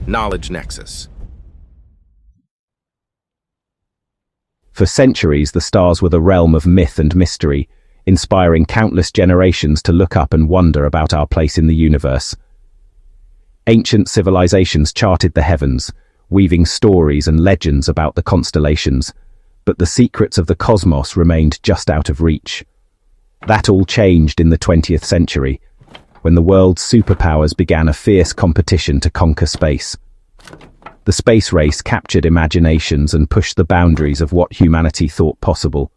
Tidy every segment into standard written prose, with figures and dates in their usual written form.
Knowledge Nexus. For centuries, the stars were the realm of myth and mystery, inspiring countless generations to look up and wonder about our place in the universe. Ancient civilizations charted the heavens, weaving stories and legends about the constellations, but the secrets of the cosmos remained just out of reach. That all changed in the 20th century, when the world's superpowers began a fierce competition to conquer space. The space race captured imaginations and pushed the boundaries of what humanity thought possible.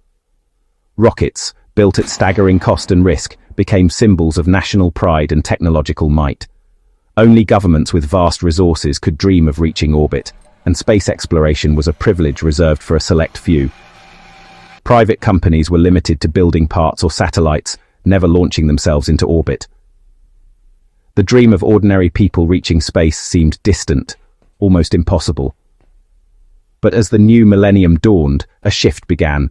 Rockets, built at staggering cost and risk, became symbols of national pride and technological might. Only governments with vast resources could dream of reaching orbit, and space exploration was a privilege reserved for a select few. Private companies were limited to building parts or satellites, never launching themselves into orbit. The dream of ordinary people reaching space seemed distant, almost impossible. But as the new millennium dawned, a shift began.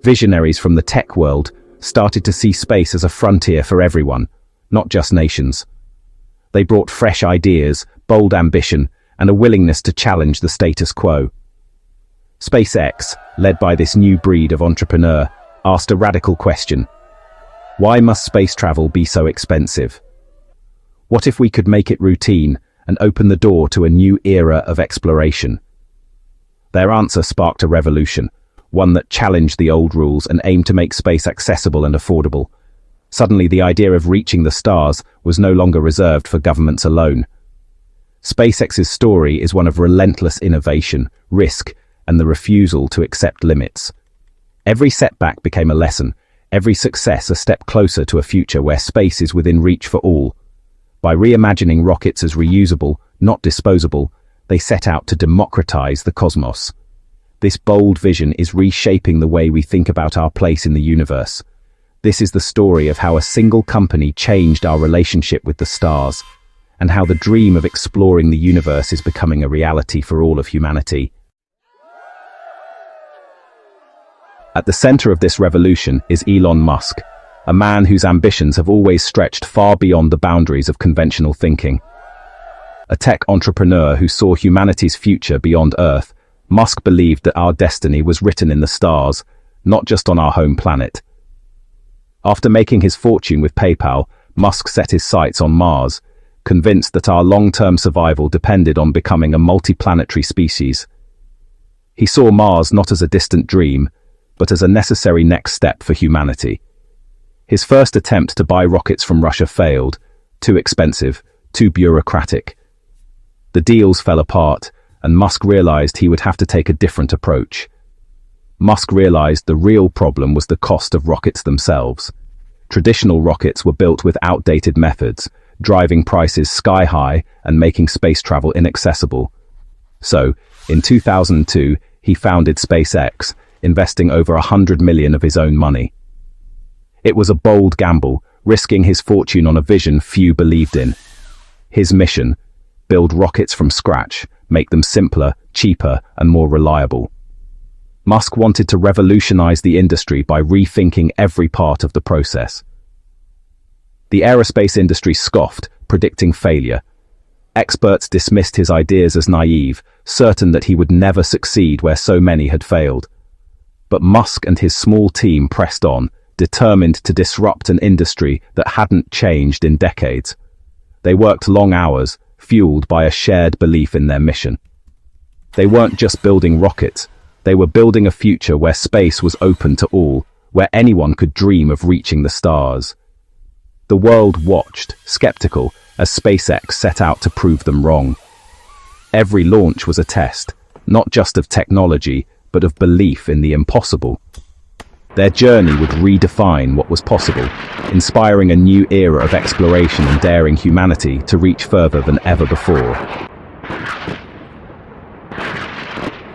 Visionaries from the tech world started to see space as a frontier for everyone, not just nations. They brought fresh ideas, bold ambition, and a willingness to challenge the status quo. SpaceX, led by this new breed of entrepreneur, asked a radical question. Why must space travel be so expensive? What if we could make it routine and open the door to a new era of exploration? Their answer sparked a revolution, one that challenged the old rules and aimed to make space accessible and affordable. Suddenly, the idea of reaching the stars was no longer reserved for governments alone. SpaceX's story is one of relentless innovation, risk, and the refusal to accept limits. Every setback became a lesson, every success a step closer to a future where space is within reach for all. By reimagining rockets as reusable, not disposable, they set out to democratize the cosmos. This bold vision is reshaping the way we think about our place in the universe. This is the story of how a single company changed our relationship with the stars, and how the dream of exploring the universe is becoming a reality for all of humanity. At the center of this revolution is Elon Musk, a man whose ambitions have always stretched far beyond the boundaries of conventional thinking. A tech entrepreneur who saw humanity's future beyond Earth, Musk believed that our destiny was written in the stars, not just on our home planet. After making his fortune with PayPal, Musk set his sights on Mars, convinced that our long-term survival depended on becoming a multiplanetary species. He saw Mars not as a distant dream, but as a necessary next step for humanity. His first attempt to buy rockets from Russia failed, too expensive, too bureaucratic. The deals fell apart, and Musk realized he would have to take a different approach. Musk realized the real problem was the cost of rockets themselves. Traditional rockets were built with outdated methods, driving prices sky high and making space travel inaccessible. So, in 2002, he founded SpaceX, investing over $100 million of his own money. It was a bold gamble, risking his fortune on a vision few believed in. His mission: build rockets from scratch, make them simpler, cheaper, and more reliable. Musk wanted to revolutionize the industry by rethinking every part of the process. The aerospace industry scoffed, predicting failure. Experts dismissed his ideas as naive, certain that he would never succeed where so many had failed. But Musk and his small team pressed on, determined to disrupt an industry that hadn't changed in decades. They worked long hours, fueled by a shared belief in their mission. They weren't just building rockets, they were building a future where space was open to all, where anyone could dream of reaching the stars. The world watched, skeptical, as SpaceX set out to prove them wrong. Every launch was a test, not just of technology, but of belief in the impossible. Their journey would redefine what was possible, inspiring a new era of exploration and daring humanity to reach further than ever before.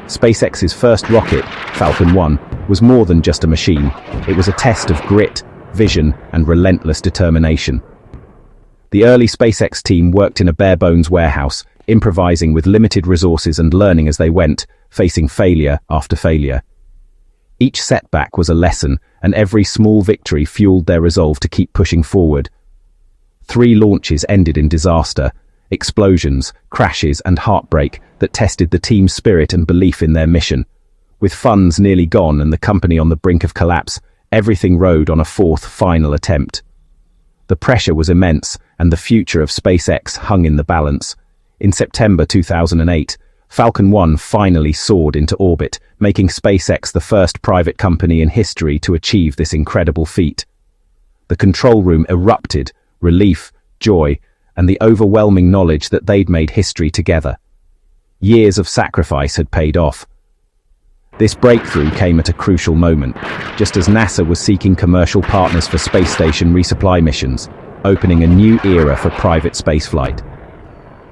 SpaceX's first rocket, Falcon 1, was more than just a machine. It was a test of grit, vision, and relentless determination. The early SpaceX team worked in a bare-bones warehouse, improvising with limited resources and learning as they went, facing failure after failure. Each setback was a lesson, and every small victory fueled their resolve to keep pushing forward. 3 launches ended in disaster, explosions, crashes, and heartbreak that tested the team's spirit and belief in their mission. With funds nearly gone and the company on the brink of collapse, everything rode on a fourth, final attempt. The pressure was immense, and the future of SpaceX hung in the balance. In September 2008, Falcon 1 finally soared into orbit, making SpaceX the first private company in history to achieve this incredible feat. The control room erupted, relief, joy, and the overwhelming knowledge that they'd made history together. Years of sacrifice had paid off. This breakthrough came at a crucial moment, just as NASA was seeking commercial partners for space station resupply missions, opening a new era for private spaceflight.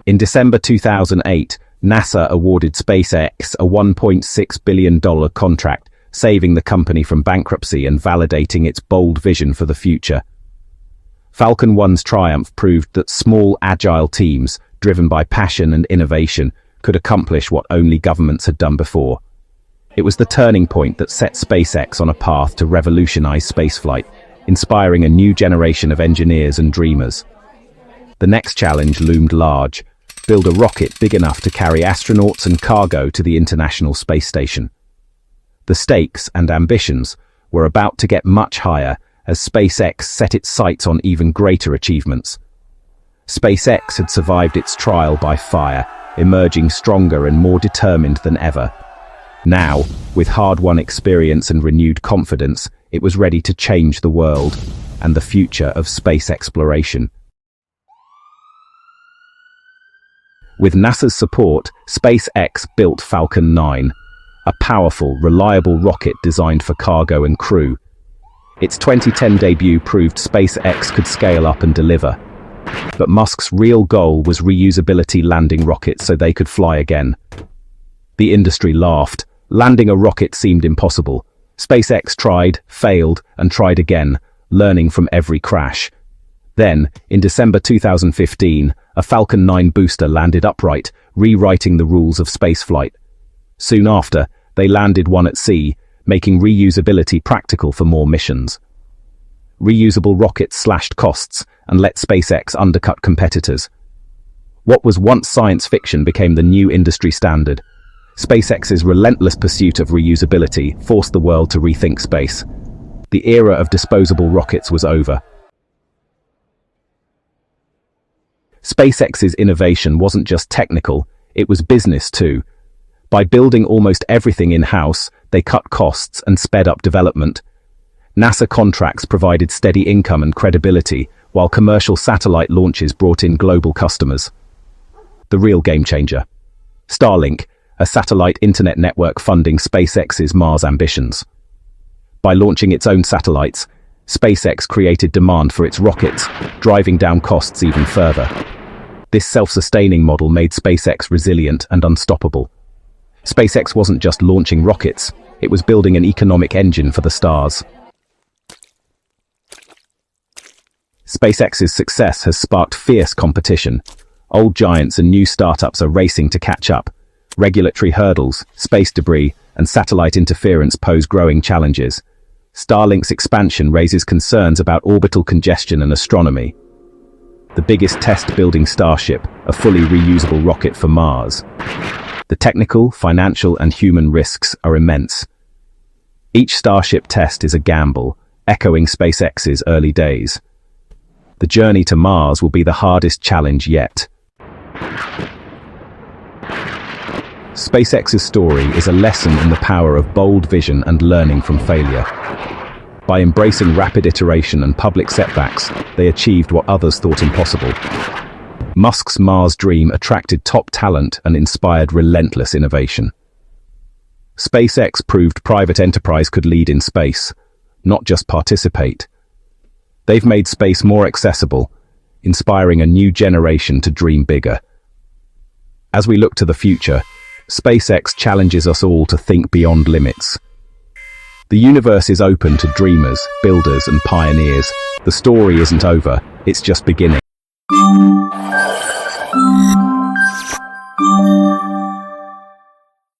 In December 2008, NASA awarded SpaceX a $1.6 billion contract, saving the company from bankruptcy and validating its bold vision for the future. Falcon 1's triumph proved that small, agile teams, driven by passion and innovation, could accomplish what only governments had done before. It was the turning point that set SpaceX on a path to revolutionize spaceflight, inspiring a new generation of engineers and dreamers. The next challenge loomed large: build a rocket big enough to carry astronauts and cargo to the International Space Station. The stakes and ambitions were about to get much higher as SpaceX set its sights on even greater achievements. SpaceX had survived its trial by fire, emerging stronger and more determined than ever. Now, with hard-won experience and renewed confidence, it was ready to change the world and the future of space exploration. With NASA's support, SpaceX built Falcon 9, a powerful, reliable rocket designed for cargo and crew. Its 2010 debut proved SpaceX could scale up and deliver. But Musk's real goal was reusability landing rockets so they could fly again. The industry laughed. Landing a rocket seemed impossible. SpaceX tried, failed, and tried again, learning from every crash. Then, in December 2015, a Falcon 9 booster landed upright, rewriting the rules of spaceflight. Soon after, they landed one at sea, making reusability practical for more missions. Reusable rockets slashed costs and let SpaceX undercut competitors. What was once science fiction became the new industry standard. SpaceX's relentless pursuit of reusability forced the world to rethink space. The era of disposable rockets was over. SpaceX's innovation wasn't just technical, it was business too. By building almost everything in-house, they cut costs and sped up development. NASA contracts provided steady income and credibility, while commercial satellite launches brought in global customers. The real game changer: Starlink, a satellite internet network funding SpaceX's Mars ambitions. By launching its own satellites, SpaceX created demand for its rockets, driving down costs even further. This self-sustaining model made SpaceX resilient and unstoppable. SpaceX wasn't just launching rockets, it was building an economic engine for the stars. SpaceX's success has sparked fierce competition. Old giants and new startups are racing to catch up. Regulatory hurdles, space debris, and satellite interference pose growing challenges. Starlink's expansion raises concerns about orbital congestion and astronomy. The biggest test building Starship, a fully reusable rocket for Mars. The technical, financial, and human risks are immense. Each Starship test is a gamble, echoing SpaceX's early days. The journey to Mars will be the hardest challenge yet. SpaceX's story is a lesson in the power of bold vision and learning from failure. By embracing rapid iteration and public setbacks, they achieved what others thought impossible. Musk's Mars dream attracted top talent and inspired relentless innovation. SpaceX proved private enterprise could lead in space, not just participate. They've made space more accessible, inspiring a new generation to dream bigger. As we look to the future, SpaceX challenges us all to think beyond limits. The universe is open to dreamers, builders, and pioneers. The story isn't over, it's just beginning.